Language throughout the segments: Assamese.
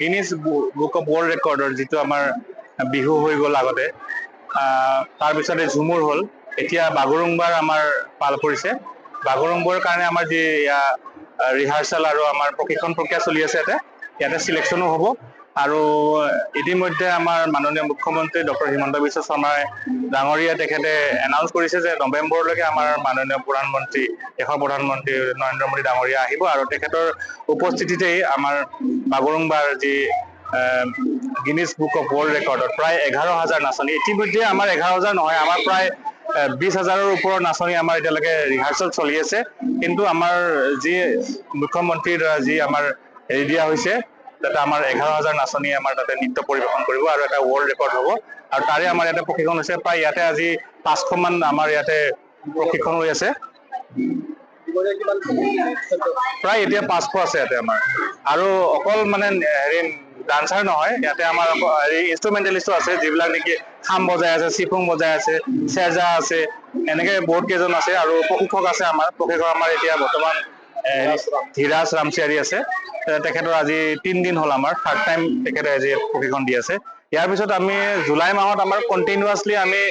গিনিজ বুক অফ ৱৰ্ল্ড ৰেকৰ্ডৰ যিটো আমাৰ বিহু হৈ গ'ল আগতে, তাৰপিছতে ঝুমুৰ হ'ল, এতিয়া বাগৰুম্বাৰ আমাৰ পাল পৰিছে। বাগৰুম্বাৰ কাৰণে আমাৰ যি ৰিহাৰ্চেল আৰু আমাৰ প্ৰশিক্ষণ প্ৰক্ৰিয়া চলি আছে ইয়াতে চিলেকশ্যনো হ'ব। আৰু ইতিমধ্যে আমাৰ মাননীয় মুখ্যমন্ত্ৰী ডক্টৰ হিমন্ত বিশ্ব শৰ্মাই ডাঙৰীয়া তেখেতে এনাউন্স কৰিছে যে নৱেম্বৰলৈকে আমাৰ মাননীয় প্ৰধানমন্ত্ৰী দেশৰ প্ৰধানমন্ত্ৰী নৰেন্দ্ৰ মোদী ডাঙৰীয়া আহিব আৰু তেখেতৰ উপস্থিতিতেই আমাৰ বাগৰুম্বাৰ যি গিনিজ বুক অফ ৱৰ্ল্ড ৰেকৰ্ডত প্ৰায় 11,000 নাচনী, ইতিমধ্যে আমাৰ 11,000 নহয়, আমাৰ প্ৰায় 20,000ৰ ওপৰত নাচনী আমাৰ এতিয়ালৈকে ৰিহাৰ্চেল চলি আছে। কিন্তু আমাৰ যি মুখ্যমন্ত্ৰীৰ দ্বাৰা যি আমাৰ হেৰি দিয়া হৈছে, তাতে আমাৰ 11,000 নাচনীয়ে আমাৰ তাতে নৃত্য পৰিৱেশন কৰিব আৰু এটা ৱৰ্ল্ড ৰেকৰ্ড হ'ব। আৰু তাৰে আমাৰ ইয়াতে প্ৰশিক্ষণ হৈছে, প্ৰায় ইয়াতে আজি 500 মান আমাৰ ইয়াতে প্ৰশিক্ষণ হৈ আছে। প্ৰায় এতিয়া 500 আছে ইয়াতে আমাৰ। আৰু অকল মানে হেৰি ডান্সাৰ নহয়, ইয়াতে আমাৰ হেৰি ইনষ্ট্ৰুমেণ্টেলিষ্টো আছে, যিবিলাক নেকি খাম বজাই আছে, চিফুং বজাই আছে, চেজা আছে, এনেকে বহুত কেইজন আছে। আৰু প্ৰশিক্ষক আছে আমাৰ, প্ৰশিক্ষক আমাৰ এতিয়া বৰ্তমান ধীৰাজ ৰামচিয়াৰী আছে। তেখেতৰ আজি 3 দিন হ'ল, আমাৰ 3rd টাইম তেখেতে আজি প্ৰশিক্ষণ দি আছে। ইয়াৰ পিছত আমি জুলাই মাহত আমাৰ কণ্টিনিউৱাছলি আমি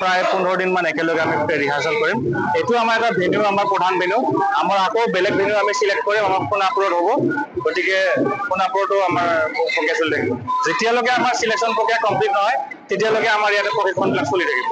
প্ৰায় 15 দিন মান একেলগে আমি ৰিহাৰ্চেল কৰিম। এইটো আমাৰ এটা ভেন্যু, আমাৰ প্ৰধান ভেন্যু। আমাৰ আকৌ বেলেগ ভেন্যু আমি চিলেক্ট কৰিম, আমাৰ সোণাপুৰত হ'ব। গতিকে সোণাপুৰতো আমাৰ প্ৰক্ৰিয়া চলি থাকিব। যেতিয়ালৈকে আমাৰ চিলেকশ্যন প্ৰক্ৰিয়া কমপ্লিট নহয়, তেতিয়ালৈকে আমাৰ ইয়াতে প্ৰশিক্ষণবিলাক চলি থাকিব।